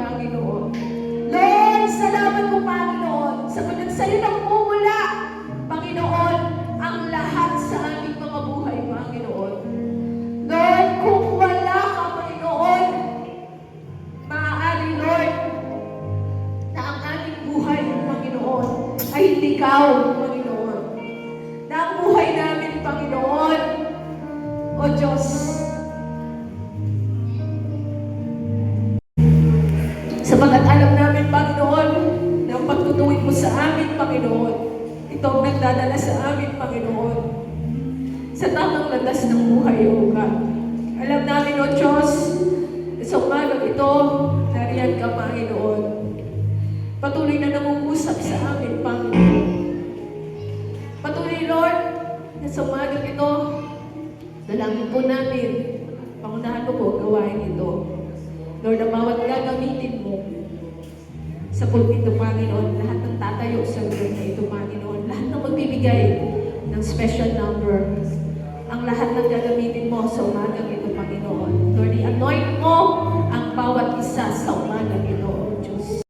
Panginoon. Lord, salamat po, Panginoon. Sapagat sa'yo nagmumula, Panginoon, ang lahat sa aming mga buhay, Panginoon. Lord, kung wala ka, Panginoon, maaari, Lord, na ang aming buhay, Panginoon, ay ligaw, Panginoon. Na ang buhay namin, Panginoon, o Diyos, sapagat alam namin, Panginoon, na ang pagtutuwid mo sa amin, Panginoon, ito ang nagdadala sa amin, Panginoon, sa tamang landas ng buhay, O God. Alam namin, O Diyos, sa umagang ito, nariyan ka, Panginoon. Patuloy na namumusap sa amin, Panginoon. Patuloy, Lord, na sa umagang ito, dalangin po namin, pangunahan mo po gawain ito. Lord, ang bawat gagamitin mo sa pulpito, Panginoon, lahat ng tatayo sa lugar na ito, Panginoon, lahat ng magbibigay ng special number, ang lahat ng gagamitin mo sa umagang ito, Panginoon. Lord, i-anoint mo ang bawat isa sa umagang ito, O Diyos.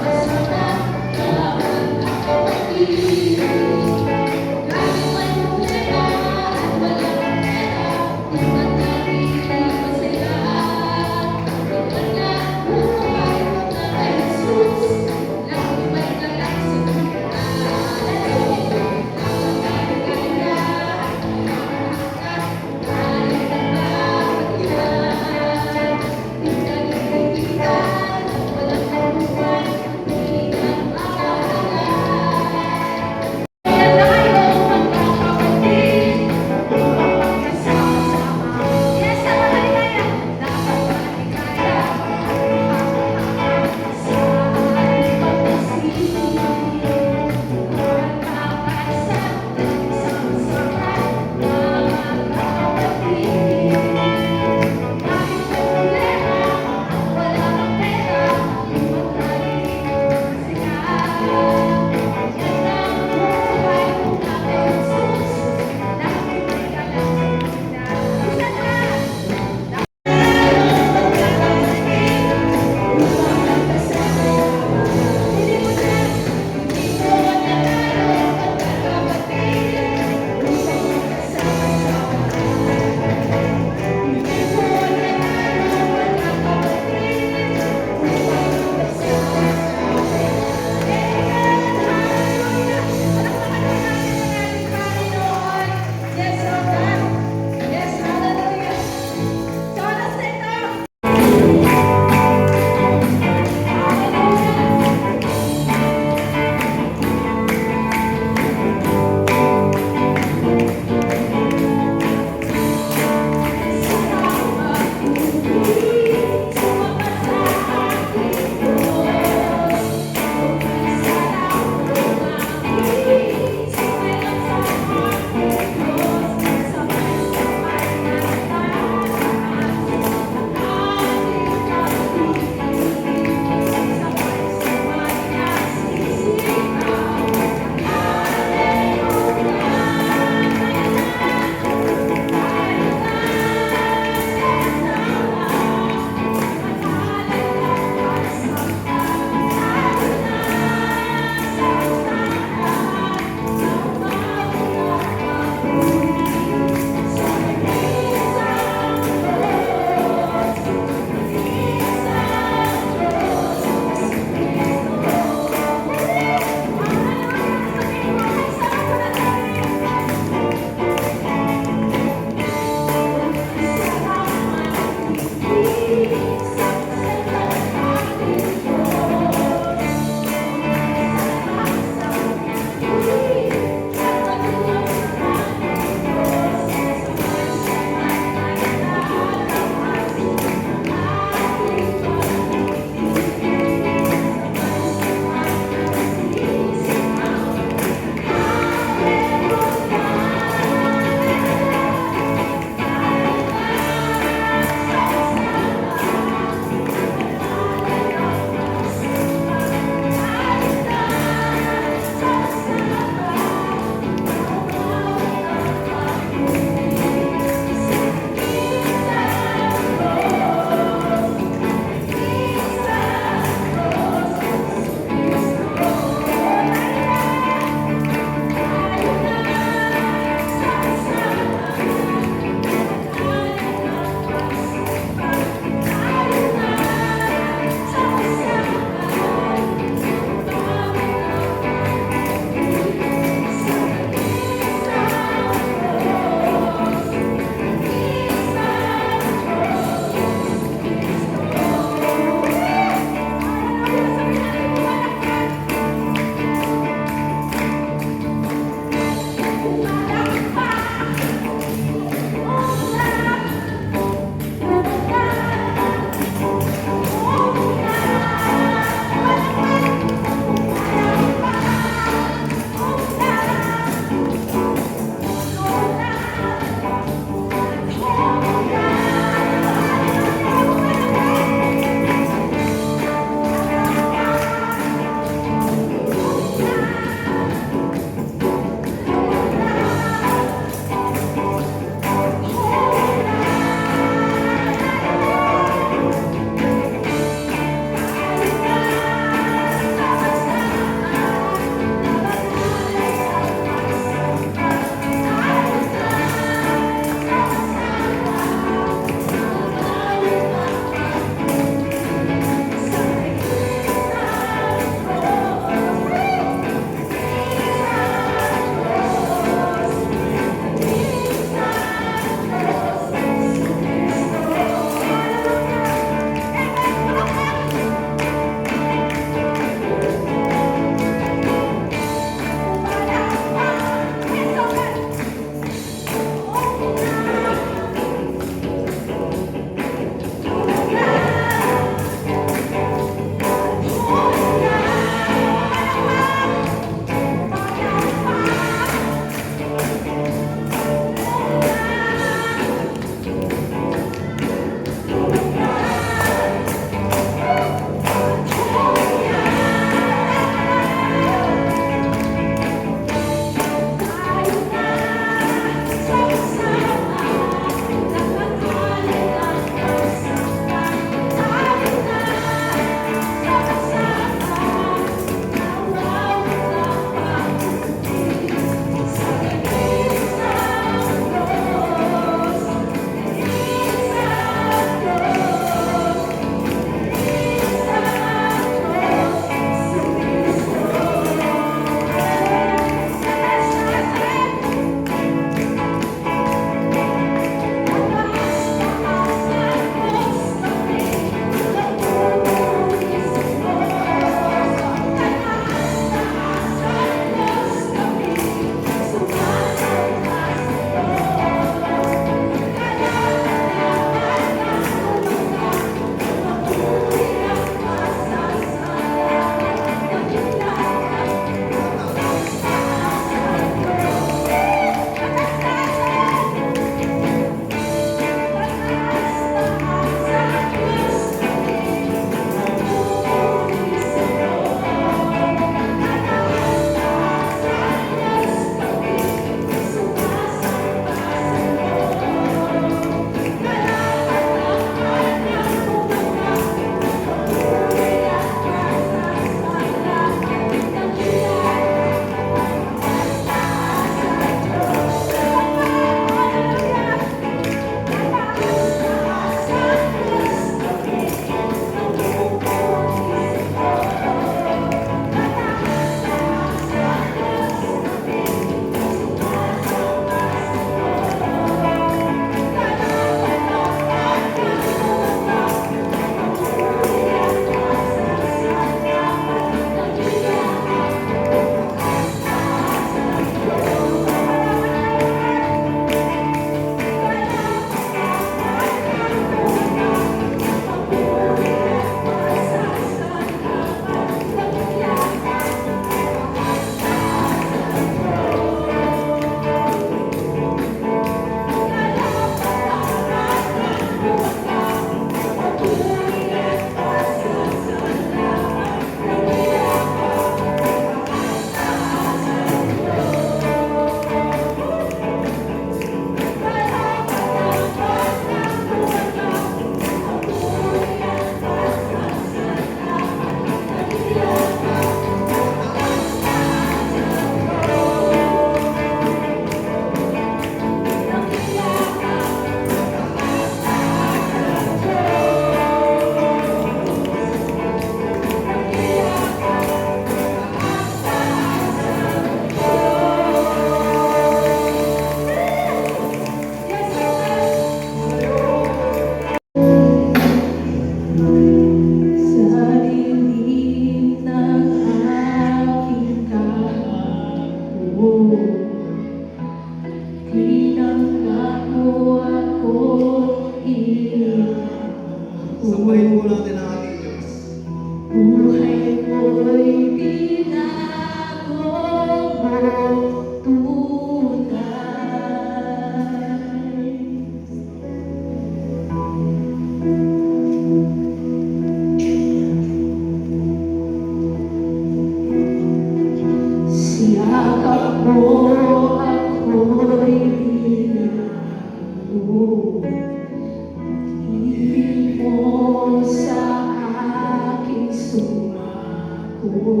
Buhay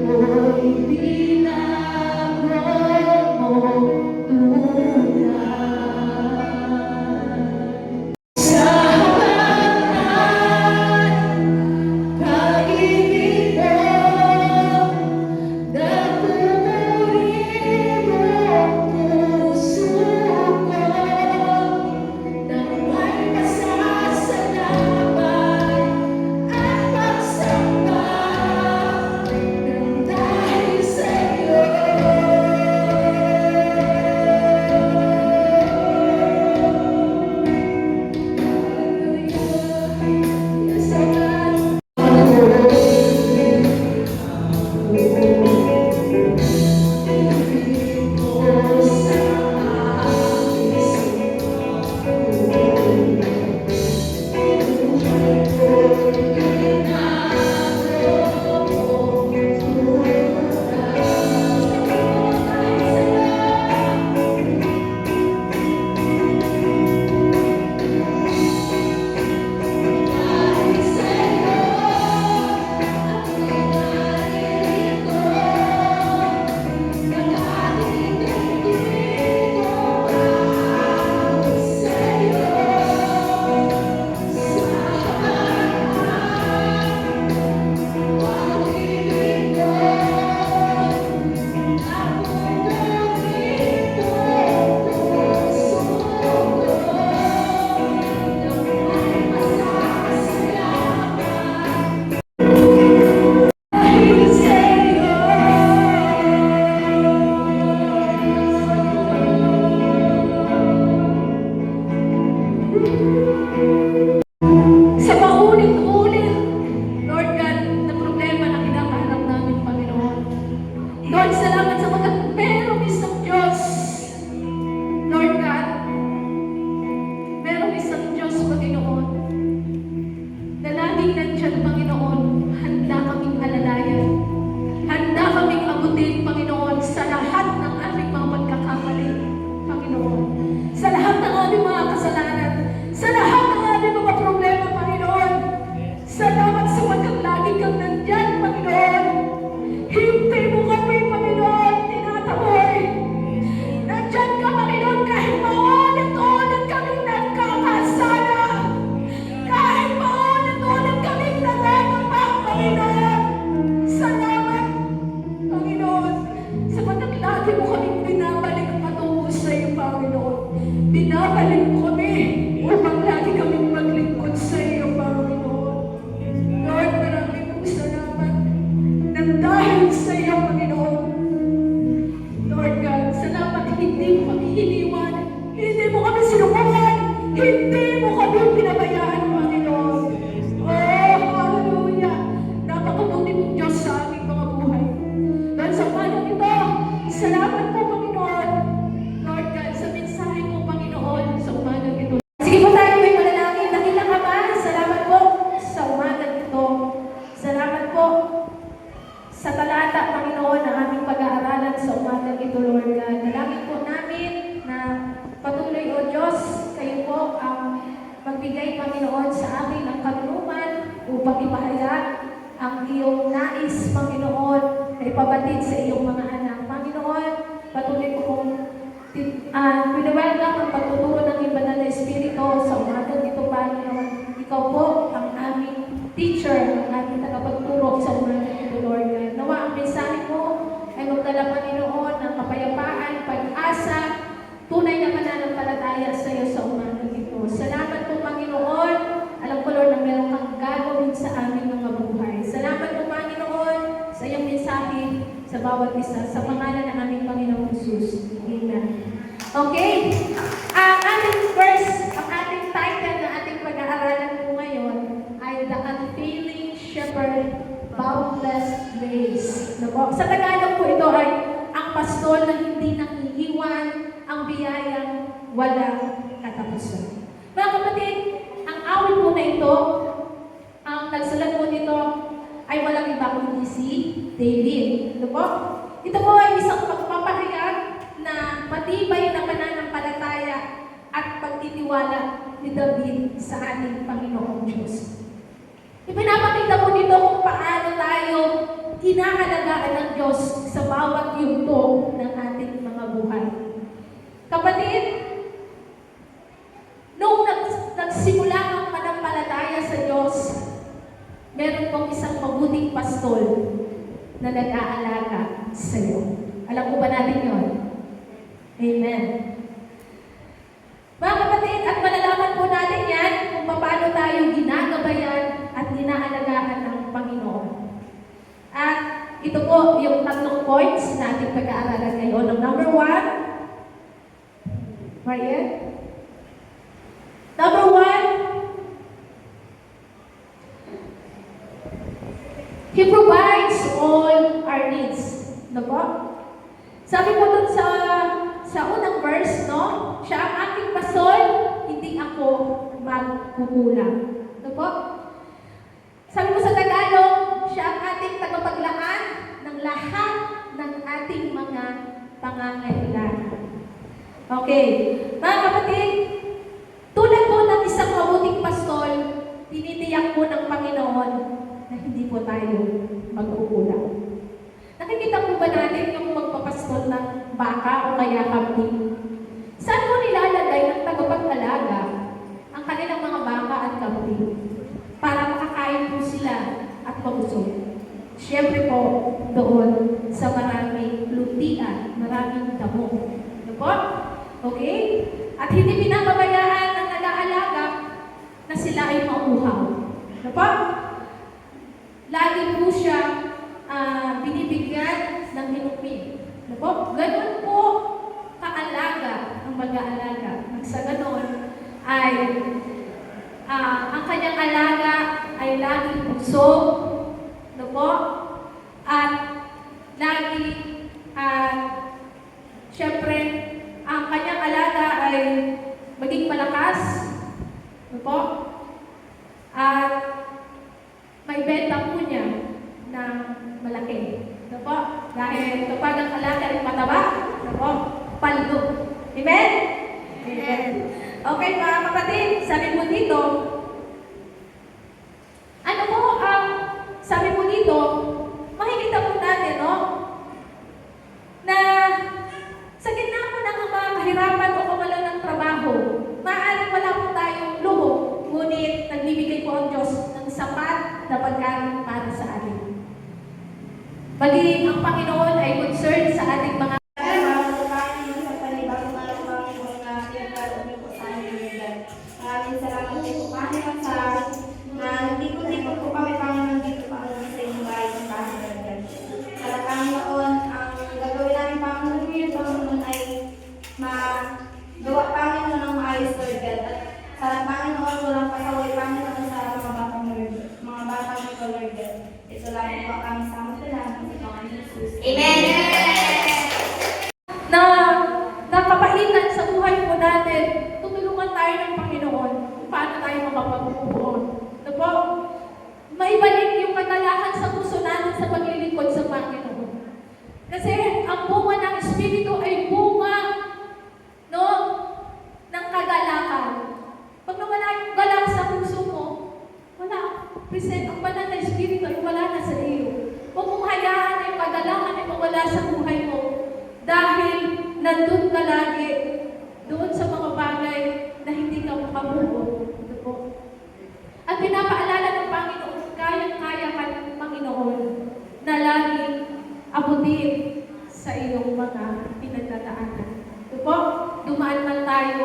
ko'y binago mo tunay. Sa hanggan, pag-ibig mo, napupuri mo ang puso ko, nang may pasasalamat at pagsamba ng dahil sa'yo. Sa paulit-ulit, Lord God, na problema na kinakaharap namin, Panginoon. Lord, salamat sa mga merong isang Diyos. Lord God, merong isang Diyos, Panginoon, na laging nandyan, Panginoon, handa kaming alalayan. Handa kaming abutin, Panginoon, sa lahat ng aming mga pagkakamali, Panginoon. Sa lahat ng aming mga kasalanan, sa lahat ng aming mga problema, Panginoon. Salamat sa pagkat lagi kang nandyan, Panginoon. Hintay mo kami, Panginoon, tinataboy. Nandyan ka, Panginoon, kahit maulit-ulit kaming nagkakasala. Kahit maulit-ulit kaming nagagamba, Panginoon. Salamat, Panginoon, sa pagkat lagi mo kaming binabalik patungo sa iyo, Panginoon. Binabalik mo kami upang lagi kaming maglingkod sa iyo, Panginoon. Lord, maraming pong salamat nang dahil sa iyo, Panginoon. Lord God, salamat hindi mo kami hiniwan, hindi mo kami sinubukan, hindi mo kami pinabayaan, Panginoon. Oh, hallelujah! Napakabuti mong Diyos sa aming mga buhay. Lord, sa panang ito, salamat po, Panginoon. Lord God, sa mensahe mo, Panginoon, sa umagang ito. Sige po tayo may manalangin. Nakita ka ba? Salamat po sa umagang ito. Salamat po sa talata, Panginoon, na aming pag-aaralan sa umagang ito, Lord God. Dalangin po namin na patuloy, O Diyos, kayo po ang magbigay, Panginoon, sa akin ang karunungan upang ipahayag ang iyong nais, Panginoon, na ipabatid sa iyong mga anak. Panginoon, patuloy po kong pinawelcome ang pagtuturo ng iyong banal na Espiritu sa umagang ito, Panginoon. Ikaw po ang aming teacher, ang aming tagapagturo sa umagang ito, Lord God. Nawa ang mensahe mo ay magdala, Panginoon, ng kapayapaan, pag-asa, tunay na pananampalataya sa iyo sa umagang ito. Salamat po, Panginoon. Alam ko, Lord, na meron kang gagawin sa aming mga buhay. Salamat po, Panginoon, sa iyong mensahe sa bawat isa. Sa pangalan ng aming Panginoong Jesus. Amen. Okay. Ang ating verse, ang ating title na ating pag-aaralan po ngayon ay The Unfailing Shepherd, Boundless Grace. Sa Tagalog po ito ay ang pastol na hindi nangiiwan, ang biyayang walang katapusan. Mga kapatid, ang awit po na ito, ang nagsulat po nito ay walang iba kundi si David. Ano po? Ito po ay isang pagpapahayag na matibay na pananampalataya at pagtitiwala ni David sa ating Panginoong Diyos. Ipinapakita hinahalagaan ng Diyos sa bawat yugto ng ating mga buhay. Kapatid, nung nagsimula ang manampalataya sa Diyos, meron pong isang mabuting pastol na nag-aalaga sa iyo. Alam mo ba natin yun? Amen. Mga kapatid, at malalaman po natin yan kung paano tayo ginagabayan at ginaalagaan ng Panginoon. At ito po yung tatlong points na ating pag-aaralan ngayon. Number 1, Marian? Number 1, He provides all our needs. Ano po? Sabi po dun sa unang verse, no? Siya ang aking pasol, hindi ako magkukulang. Ano po? Sabi po sa Tagalog, siya ang ating tagapaglaan ng lahat ng ating mga pangangailangan. Okay. Mga kapatid, tulad po ng isang mabuting pastol, tinitiyak po ng Panginoon na hindi po tayo magkukulang. Nakikita po ba natin yung magpapastol ng baka o kaya kambing? Saan mo nilalagay ng tagapag-alaga ang kanilang mga baka at kambing para makakain po sila at mabusog? Siyempre po, doon sa maraming lutian, maraming damo. Ano po? Okay? At hindi pinababayaan ng nag-aalaga na sila ay mauhaw. Ano po? Lagi po siya binibigyan ng inumin. Ano po? Ganon po kaalaga ang mag-aalaga. At sa ganon ay ang kanyang alaga ay laging busog. Ano po? At lagi syempre ang kanyang alaga ay maging malakas. Ano po? At may benta po niya ng malaki. Ano po? Dahil kapag ang alaga ay mataba, ano po? Paldo. Amen? Amen. Okay, mga kapatid, sabi po dito, ano po ang sabi po dito, makikita po natin, no? Na sa gitna po ng mga kahirapan o kawalan ng trabaho, maaaring wala po tayong luho, ngunit nagbibigay po ang Diyos ng sapat na pagkain para sa atin. Maging ang Panginoon ay concerned sa ating mga maraming salamat po, Panginoon, sa nagtikot-tikot po kami, Panginoon, dito, Panginoon, sa inyong bahay ng Panginoon. Para, Panginoon, ang gagawin namin, Panginoon, ngayon, Panginoon, ay magawa, Panginoon, ng maayos, Lord God. At para, Panginoon, walang pasaway, Panginoon, sa mga batang ito, Lord God. Ito lang po kami sa mga salamat sa Panginoon Jesus. Amen! Na nakapaitan sa buhay po natin, tutulungan tayo ng Panginoon kung paano tayo makapagpupuon. Ano po? Maibalik yung kagalahan sa puso natin sa paglilingkod sa Panginoon. Kasi ang bunga ng Espiritu ay bunga, no, ng kagalakan. Pag nawala yung galak sa puso mo, wala. Present ang banal na Espiritu ay wala na sa iyo. Huwag mong hayaan na yung kagalakan ay mawala sa buhay mo. Dahil nandun ka lagi doon sa mga bagay na hindi ka makabuo. At pinapaalala ng Panginoon, kayang-kaya ka ng Panginoon na laging abutin sa iyong mga pinagdadaanan. Ito po, dumaan man tayo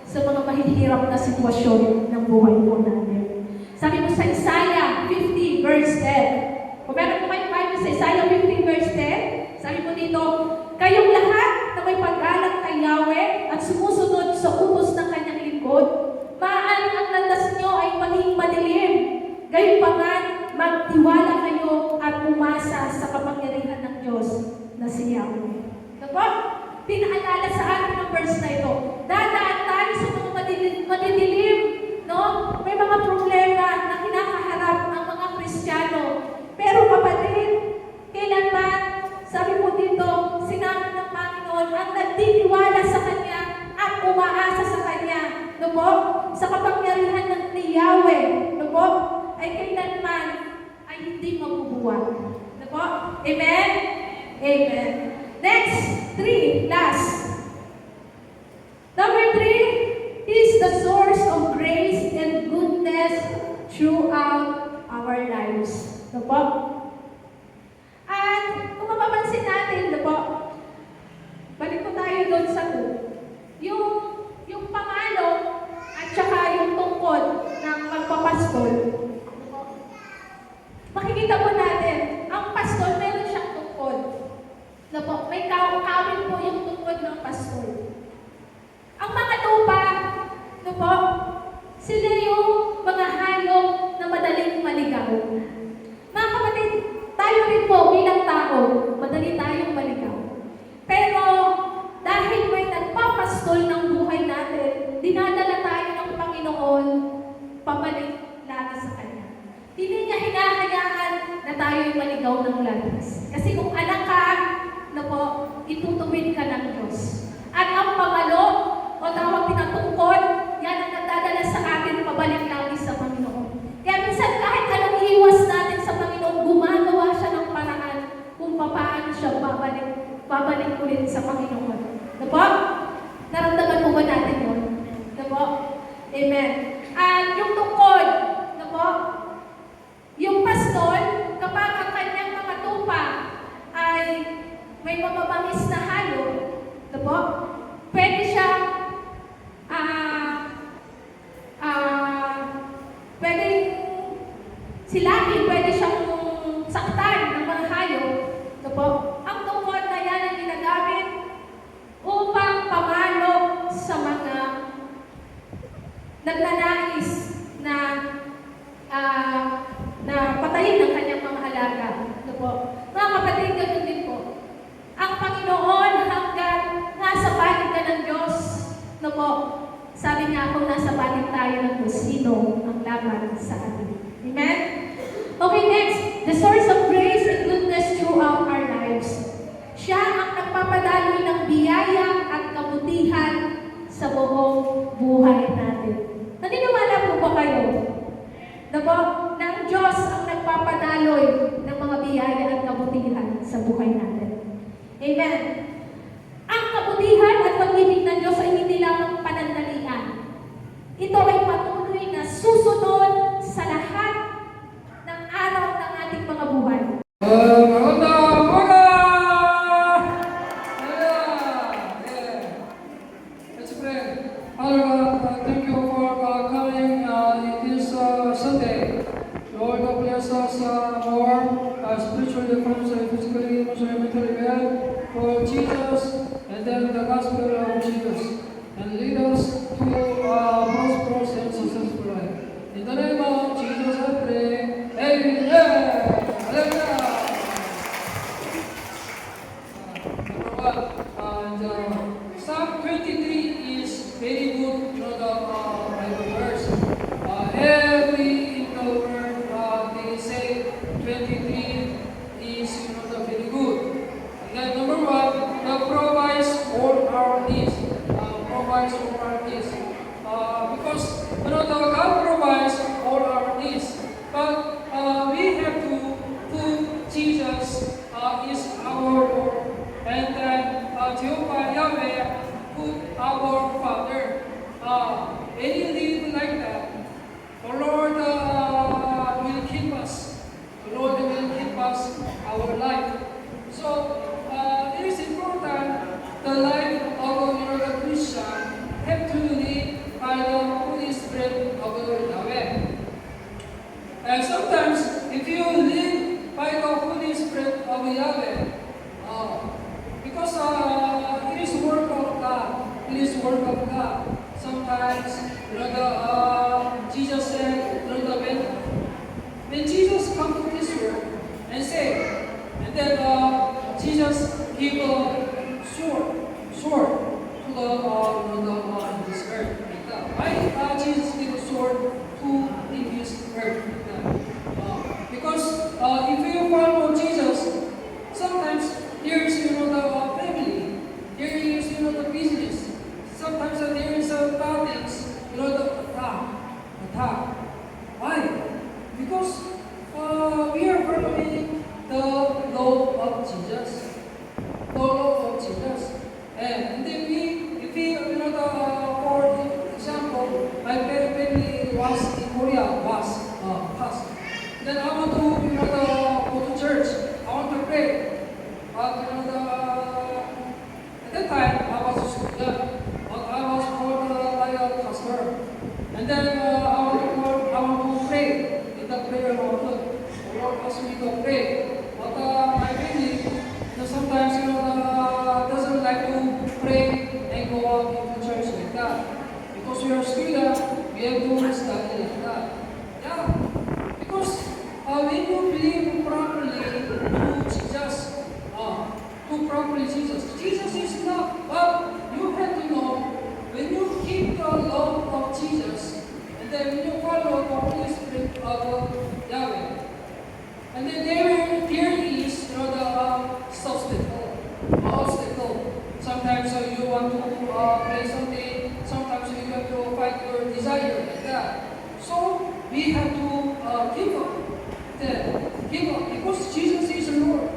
sa mga mahihirap na sitwasyon ng buhay po natin. Sabi mo sa Isaiah 50 verse 10. Kung meron po kayong Bible sa Isaiah 50 verse 10, sabi mo dito, kayong lahat na may paggalang kay Yahweh at sumusunod sa utos ng kanyang lingkod, maaaring ang landas nyo ay maging madilim. Gayunpaman, magtiwala kayo at umasa sa kapangyarihan ng Diyos na si Yahweh. Diba? Pinaalala sa atin ng verse na ito. Dadaan tayo sa mga madidilim, no? May mga problema na kinakaharap ang mga Kristiyano. Pero kapatid, kailanman, sabi po dito, sinabi ng Panginoon, ang nagtitiwala sa Kanya at umaasa sa Kanya Amen? Amen. Next, three, last. Number three, He is the source of grace and goodness throughout our lives. Ano po? At kung mapapansin natin, ano po, balik po tayo doon sa yung pamalo at saka yung tungkol ng magpapastol. Makikita po natin, ang pastol meron siyang tungkol. Ano po, may kawin po yung tungkol ng pastol. Ang mga tupa, ano po, sila yung mga hayop na madaling maligaw. Mga kapatid, tayo rin po bilang tao, madali tayong maligaw. Pero dahil may nagpapastol ng buhay natin, dinadala tayo ng Panginoon pabalik lagi sa Kanya. Hindi niya hinahayaan na tayo'y maligaw ng labis. Kasi kung anak ka, na po, itutuwid ka ng Diyos. At ang pamalo, o tawag tinatungkol, yan ang nagdadala sa atin pabalik lagi sa Panginoon. Kaya minsan kahit anong iwas natin sa Panginoon, gumagawa siya ng paraan kung paano siya babalik ulit sa Panginoon. Na po? Naramdaman mo ba natin yun? Na po? Amen. At yung tungkol, na po, yung pastol, kapag ang kanyang mga tupa ay may mababangis na halo, na po, pwede siya pwede silahin, pwede siyang saktan ng mga hayop. Ito po, ang tungkol na yan ang ginagamit upang pamalo sa mga nagnanais na patayin ng kanyang mga alaga. Ito po, mga kapatid, ganun din po. Ang Panginoon hanggang nasa panig ka ng Diyos, no po, sabi niya kung nasa panig tayo ng Diyos, sino ang laban sa atin. Amen? Okay, next. The source of grace and goodness throughout our lives. Siya ang nagpapadaloy ng biyaya at kabutihan sa buong buhay natin. Naniniwala po ba kayo? Na po, ng Diyos ang nagpapadaloy ng mga biyaya at kabutihan sa buhay natin. Amen? Ang kabutihan at pag-ibig ng Diyos ay hindi lamang panandalian. Ito ay patuloy na susunod sa lahat ng araw ng ating mga buhay. Magandang umaga! Let's pray. Father God, thank you for coming in this Sunday. Lord, God bless us more spiritually, physically, emotionally, mentally, well, for Jesus, and then the gospel of Jesus, and lead us to prosperous and successful life. In the name of Jesus, I pray. Amen. Hallelujah. Psalm 23 is very good, the Bible verse. Every in the word they say 23 is the very good. And then number one, the provides all our needs. Provides all our needs. Because the God provides all our needs. But we have to put Jesus is our Lord. And then Jehovah Yahweh put our Father. When you live like that, the Lord will keep us. The Lord will keep us our life. So it is important the life of the Christian have to live by the Holy Spirit of Yahweh. And sometimes if you live by the Holy Spirit of Yahweh, because it is work of God. It is work of God. Sometimes, Jesus said, when Jesus come to this world and say, and then Jesus give a sword to this earth. Like that. Why Jesus give a sword to in this earth? Like that? Because if you follow Jesus, sometimes there is the family, there is the business. Sometimes there is bad things, the attack. Why? Because we are following the law Jesus. The love of Jesus. And then if we, for example, my family was in Korea, past. Then I want to, go to church. I want to pray. But, at that time, I was a student. But I was called by a pastor. And then I want to pray in the prayer mountain. The Lord asked me to pray. But my family, sometimes, doesn't like to pray and go out into church like that. Because we are students, we have to study like that. Yeah. Because when you believe properly to Jesus, Jesus is enough. But you have to know when you keep the love of Jesus, and then when you follow the Holy Spirit of Yahweh, and then there is the obstacle. Sometimes you want to play something, sometimes you have to fight your desire like that. So we have to give up. Because Jesus is the Lord.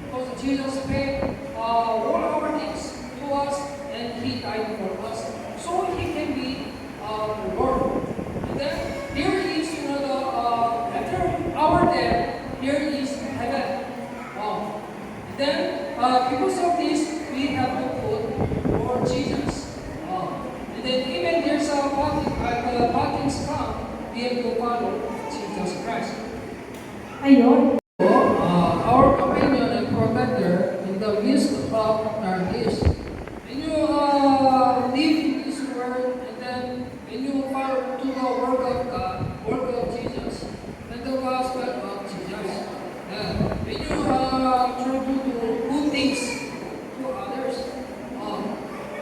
Because Jesus paid all our needs to us and He died for us. So He can be the Lord. And then here is after our death, here is heaven. Then because of this, we have to put Lord Jesus. And then even there's a parties come, we have to follow Jesus Christ. Ayun. Our companion and protector in the midst of darkness. When you live in His word, and then when you follow to the word of God, word of Jesus, and the gospel of Jesus, when you try to do good things to others,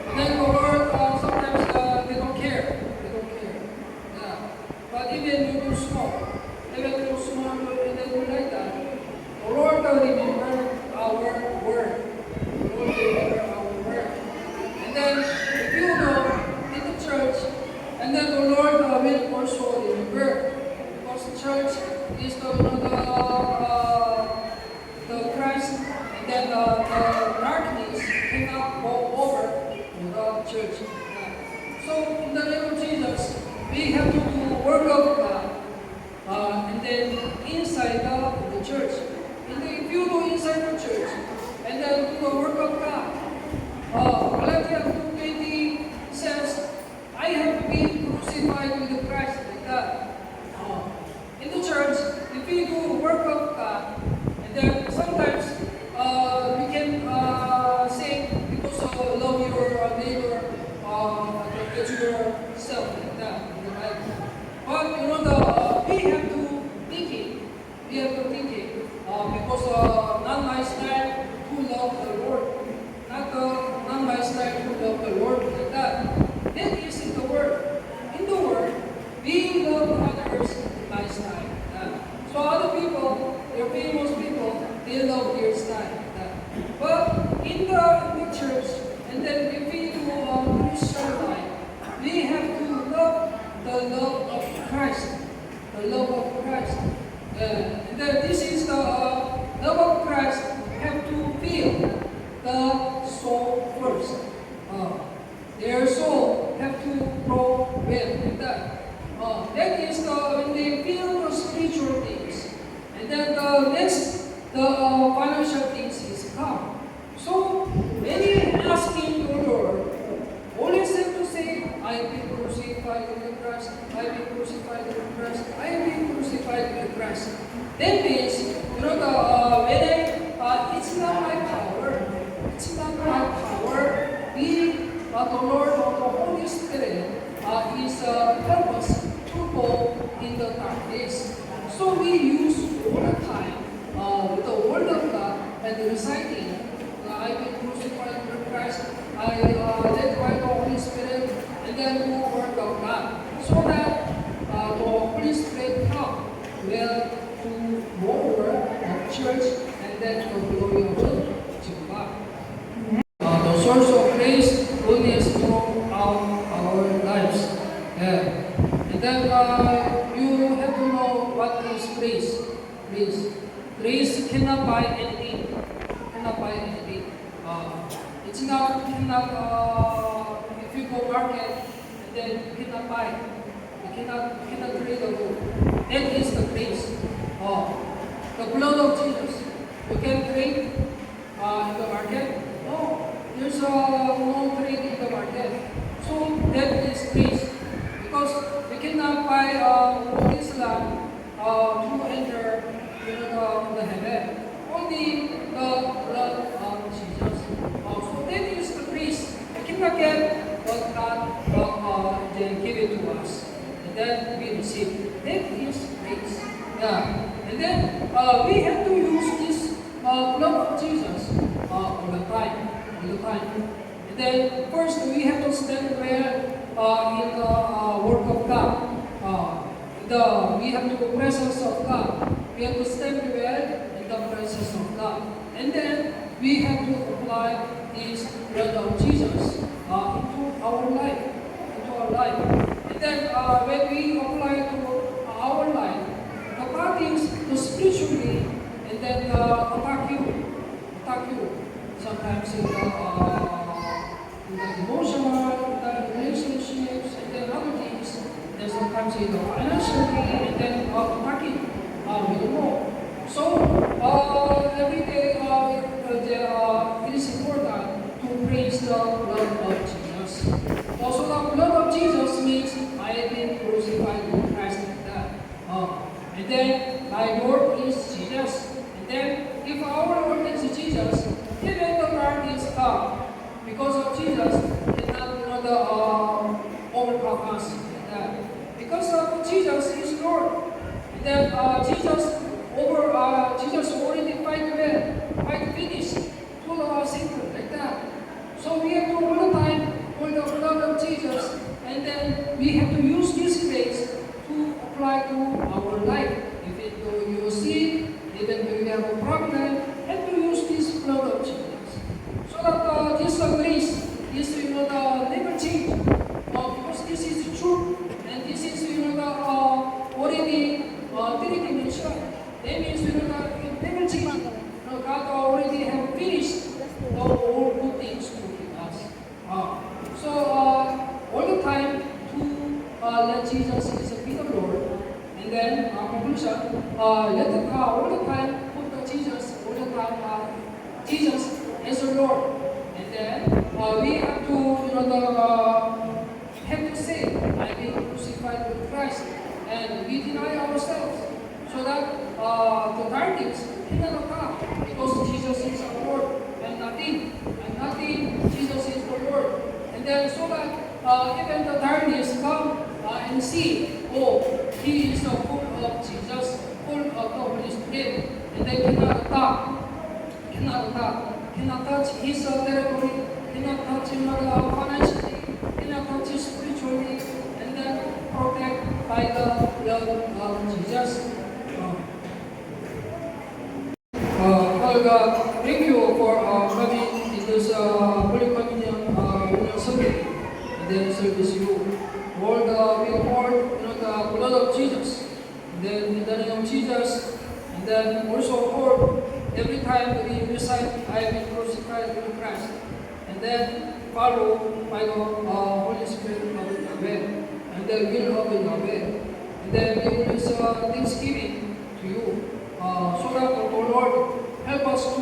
and then the Lord sometimes they don't care. Yeah. But even you do smoke, even you do smoke, and then you like that. The Lord will remember our word. The Lord will remember our word. And then, if you go in the church, and then the Lord will also remember. Because the church is the Christ, and then the darkness cannot go over the church. So, in the name of Jesus, we have to do the work of God. And then inside the church. And then if you go inside the church and then do the work of God, Galatians 2:20 says, I have been crucified with Christ like that. In the church, if we do the work of God, and then sometimes we can say, because love your neighbor as yourself like that in the Bible. But we have to think it. Because not my style to love the Lord. Not my style to love the Lord like that. That is in the Word. In the Word, we love others in my style. So other people, they're famous people, they love their style. But in the church, and then if we do Christian life, we have to love the love of Christ. The love of Christ. And then this is the love of Christ have to feel the soul first. Their soul have to grow well like that. That is when they feel the spiritual things. And then the next, the financial things is come. So when you asking the Lord, always have to say, I have been crucified with Christ, I have been crucified with Christ, I have been crucified with Christ. That means, it's not my power. It's not my power. But the Lord of the Holy Spirit is help us to go in the darkness. So we use all the time with the Word of God and reciting, I have been crucified with Christ, I led by the Holy Spirit, and then do the Word of God. So that the Holy Spirit come to more of church, and then the glory of God. The source of grace only is throughout our lives. And then you have to know what is grace. Grace cannot buy anything. cannot buy anything. It's not, if you go market, and then you cannot buy. You cannot trade the gold. That is the grace. The blood of Jesus. You can trade in the market. No, there's no trade in the market. So that is grace. Because we cannot buy this land to enter the heaven. Only the blood of Jesus. So that is the grace. We cannot get what God then give it to us. And then we receive. That is grace. Yeah. And then we have to use this blood of Jesus all the time. All the time. And then first we have to stand well in the work of God. We have the presence of God. We have to stand well in the presence of God. And then we have to apply this blood of Jesus into our life. Into our life. And then when we apply it to our life, the bodies, the spiritually, and then attack you. Sometimes in the emotional, in the relationships, and then other things. Then sometimes in the financially, and then attacking. We don't know. So every day it is important to praise the blood of Jesus. Also, the blood of Jesus means I have been crucified with Christ like that. And then my Lord is Jesus. And then if our Lord is Jesus, even the darkness come because of Jesus, it cannot overcome us like that. Because of Jesus is Lord. And then Jesus already fight finished to the Satan like that. So we have to all the time hold the blood of Jesus, and then we have to use this grace to apply to our life. Even though you see, even though you have a problem, have to use this blood of Jesus. So that this grace is never change. Because this is the truth, and this is already three dimension. That means it never change. God already have finished all good things to us. So all the time to let Jesus is be the Lord, and then conclusion. Let the all the time put the Jesus all the time Jesus as the Lord, and then we have to have to say I've been crucified with Christ, and we deny ourselves so that the darkness cannot come because Jesus is our Lord and nothing Jesus is the Lord, and then so that even the darkness come and see, oh, he is full of Jesus, full of the Holy Spirit, and they cannot touch his territory, cannot touch him financially, cannot touch him spiritually, and then protect by the blood of Jesus. Father God, thank you for coming in this Holy Communion Sunday, and then service you. Lord, we afford the blood of Jesus, and then in the name of Jesus, and then also Lord, every time we recite, I have been crucified with Christ, and then follow by the Holy Spirit of Yahweh, and the will of Yahweh, and then we will thanksgiving to you, so that, oh Lord, help us to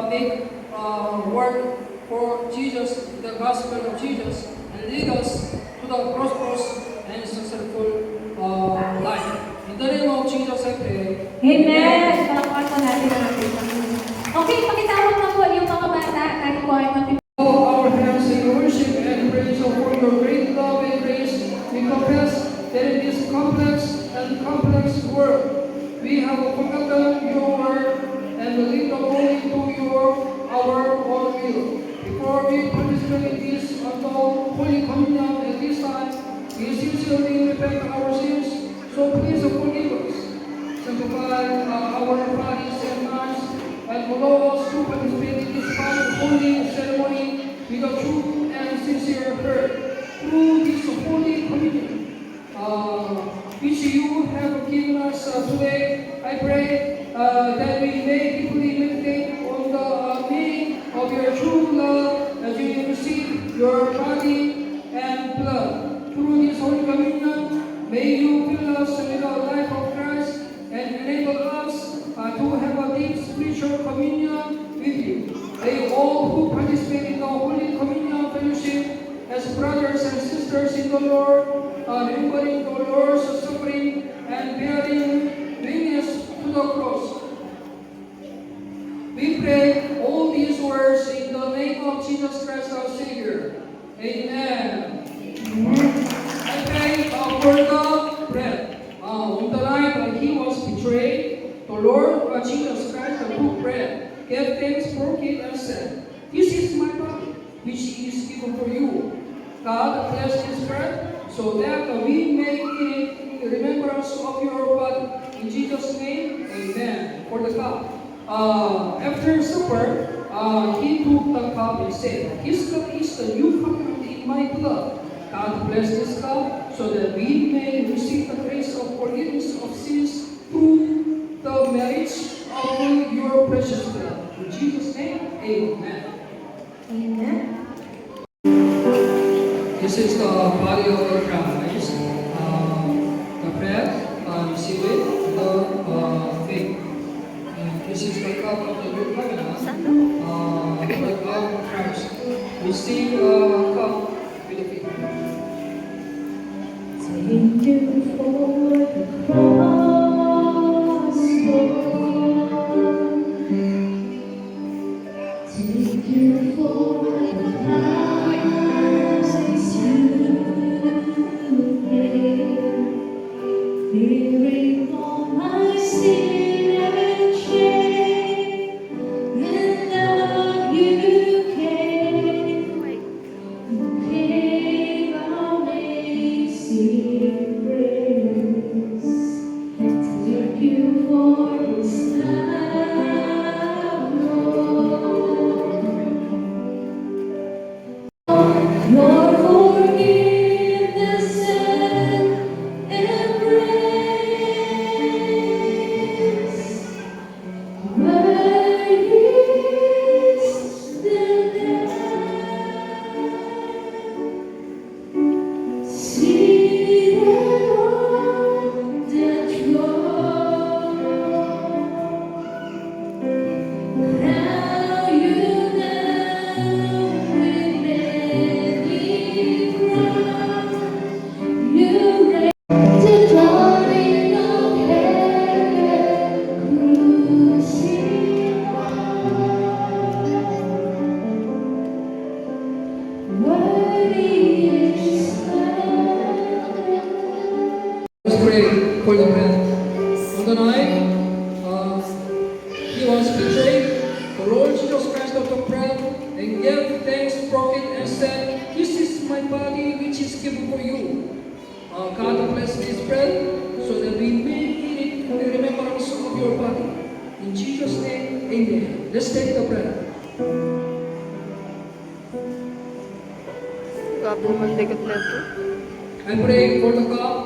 make work for Jesus, the gospel of Jesus, and lead us to the prosperous and successful life. In the name of Jesus, I pray. Amen! Palakpakan po natin ang ating Panginoon. Okay, pakitawag na po yung mga bata. Tayo po ay mag- Our hands in worship and praise for your great love and grace. We confess that in this complex world, we have forgotten your word and lived only to our own will. Before we participate in this Holy Communion at this time, we sincerely repent our sins, so please forgive us. Sanctify our bodies and minds, and allow us to participate in this holy ceremony with a true and sincere heart. Through this Holy Communion, which you have given us today, I pray that we may deeply meditate on the meaning spiritual communion with you. May all who participate in the Holy Communion fellowship as brothers and sisters in the Lord, remembering the Lord's suffering and bearing witness to the cross. We pray all these words in the name of Jesus Christ our Savior. Amen. I pray for the bread. On the night he was betrayed, the Lord Jesus Christ took bread, gave thanks, broke it, and said, "This is my body, which is given for you." God blessed this bread so that we may eat it in remembrance of your body. In Jesus' name, amen. For the cup. After supper, he took the cup and said, "This cup is the new covenant in my blood." God bless this cup so that we may receive the grace of forgiveness of sins through the merits of your precious blood. In Jesus' name, amen. Amen. This is the body of the Christ. The bread, receive it, the faith. This is the cup of the new covenant. The blood of Christ. Receive the cup with the faith. Thank you for the cross, Lord. Thank you for the price you paid, bearing all my sin and shame. In love you came, gave amazing grace. Thank you for this love, Lord. Your forgiveness and embrace. Where is the dead? Seated on the throne. Now you know with many crowns, you reign the dawning of heaven, crucified. Worthy is the Lamb. Let's pray for the bread. On the night he was betrayed, the Lord Jesus Christ took bread and gave thanks, broke it, and said, "This is my body which is given for you." God bless this bread so that we may eat it in remembrance of your body. In Jesus' name, amen. Let's take the bread. I pray for the cup.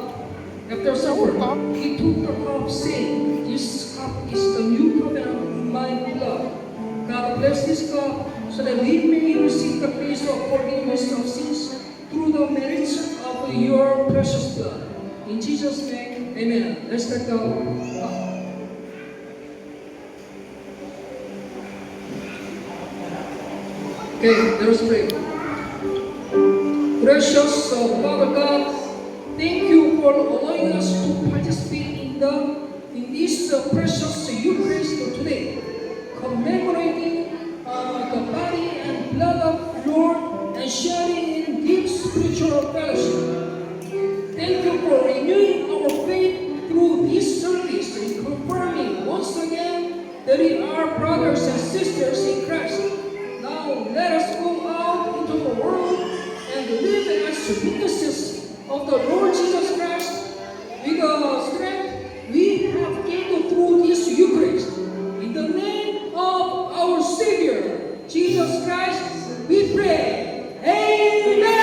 After supper, he took the cup, saying, "This cup is the new covenant in my blood." God bless this cup so that we may receive the grace of forgiveness of sins through the merits of your precious blood. In Jesus' name, amen. Let's take the cup. Okay, let us pray. Precious Father God, thank you for allowing us to participate in this precious Eucharist today, commemorating the body and blood of Lord and sharing in deep spiritual fellowship. Thank you for renewing our faith through this service and confirming once again that we are brothers and sisters in Christ. Now let us go out into the world and live as witnesses of the Lord Jesus Christ with the strength we have gained through this Eucharist. In the name of our Savior, Jesus Christ, we pray. Amen.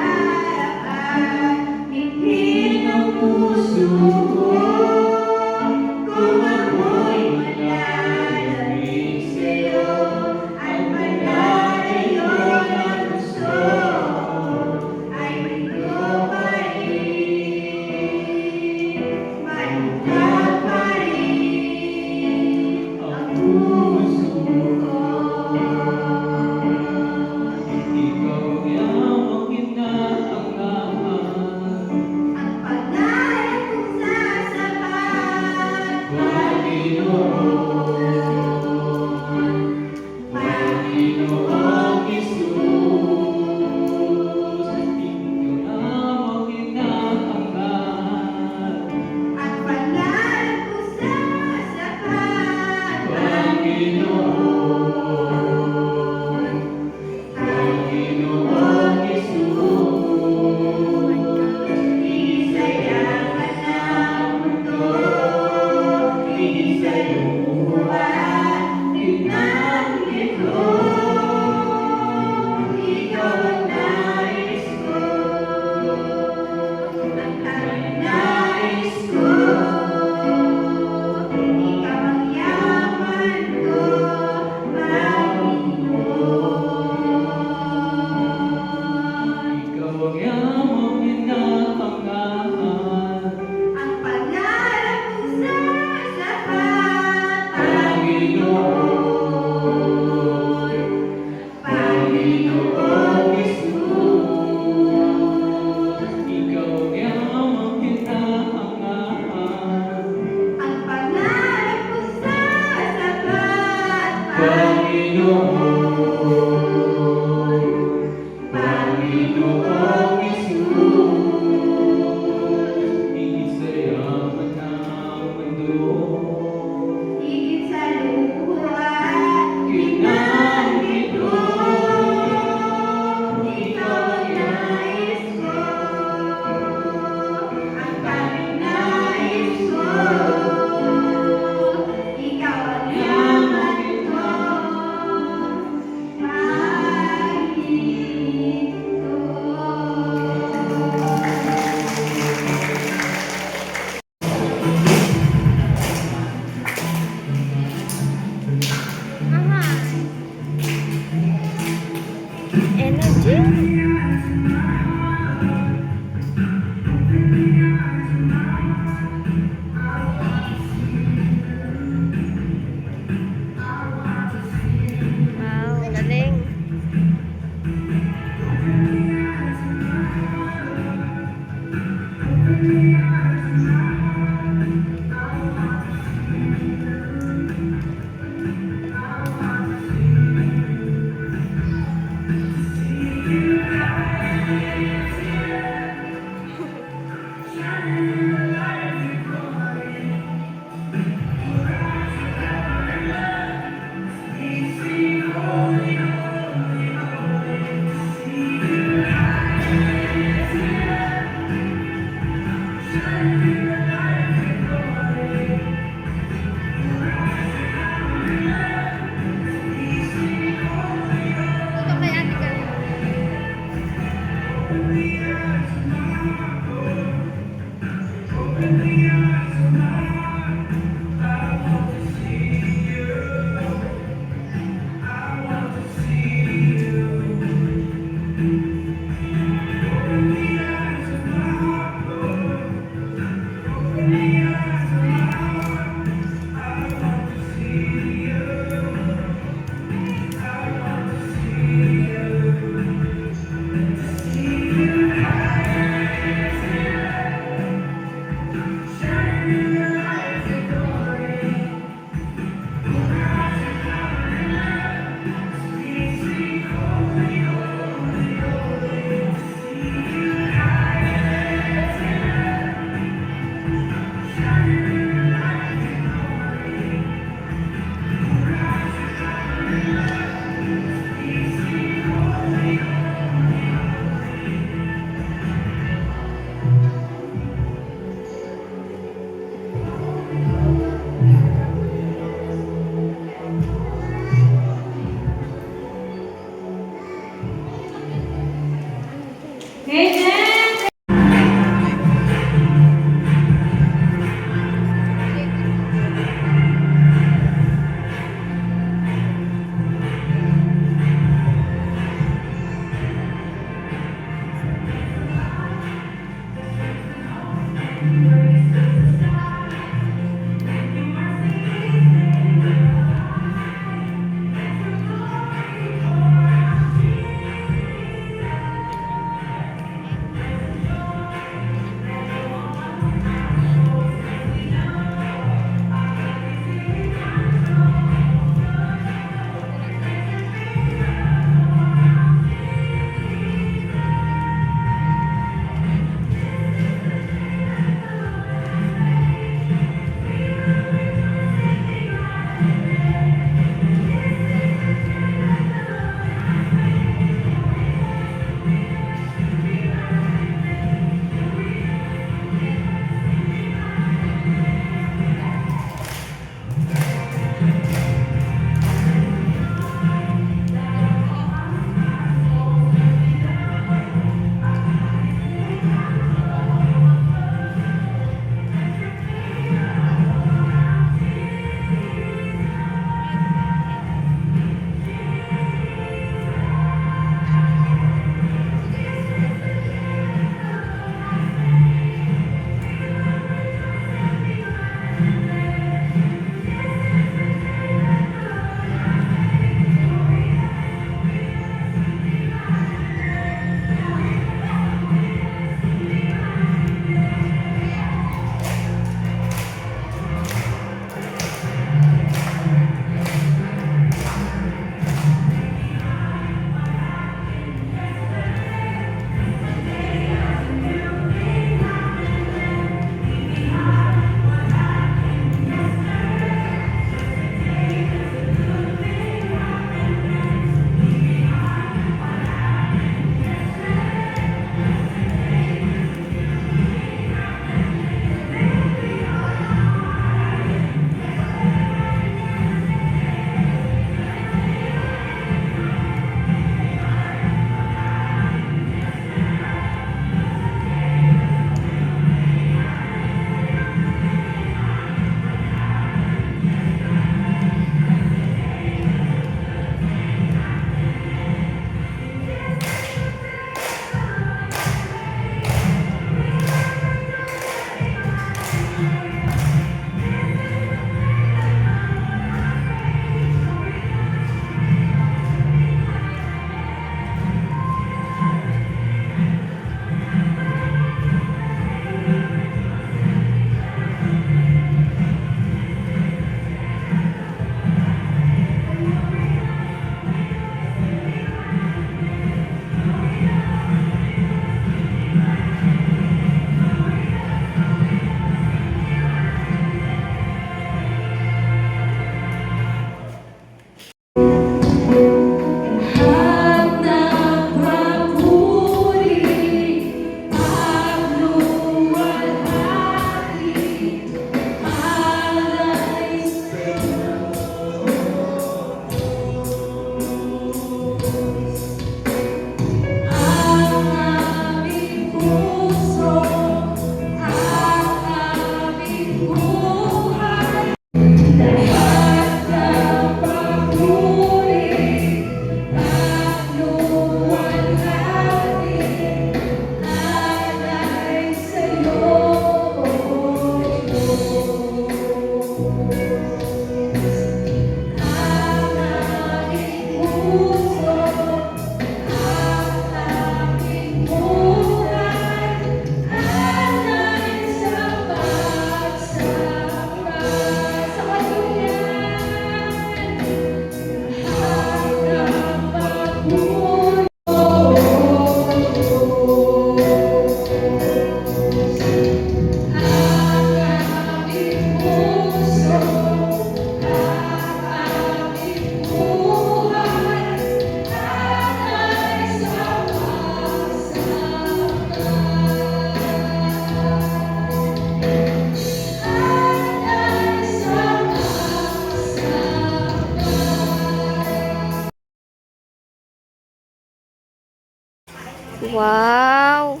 Wow!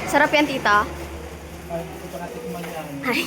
Sarap yan, tita. Ay.